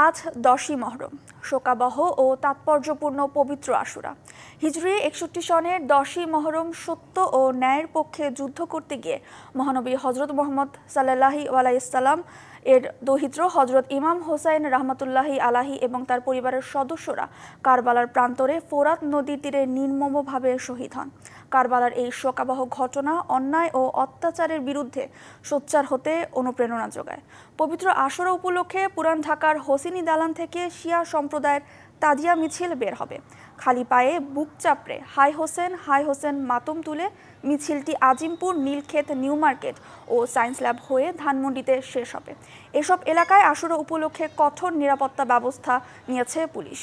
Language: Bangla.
আজ 10ই মহরম, শোকাবহ ও তাৎপর্যপূর্ণ পবিত্র আশুরা। হিজরি 61 সনের 10ই মহরম সত্য ও ন্যায়ের পক্ষে যুদ্ধ করতে গিয়ে মহানবী হজরত মুহাম্মদ সাল্লাল্লাহু আলাইহি সাল্লাম এর দৌহিত্র হজরত ইমাম হোসাইন রাহমাতুল্লাহি আলাইহি এবং তার পরিবারের সদস্যরা কারবালার প্রান্তরে ফোরাত নদীর তীরে নির্মমভাবে শহীদ হন। কারবালার এই শোকাবহ ঘটনা অন্যায় ও অত্যাচারের বিরুদ্ধে সোচ্চার হতে অনুপ্রেরণা যোগায়। পবিত্র আশুরা উপলক্ষে পুরান ঢাকার হোসেনি দালান থেকে শিয়া সম্প্রদায়ের তাজিয়া মিছিল বের হবে। খালি পায়ে বুক চাপড়ে হাই হোসেন মাতম তুলে মিছিলটি আজিমপুর, নীলক্ষেত, নিউ মার্কেট ও সায়েন্স ল্যাব হয়ে ধানমন্ডিতে শেষ হবে। এসব এলাকায় আশুরা উপলক্ষে কঠোর নিরাপত্তা ব্যবস্থা নিয়েছে পুলিশ।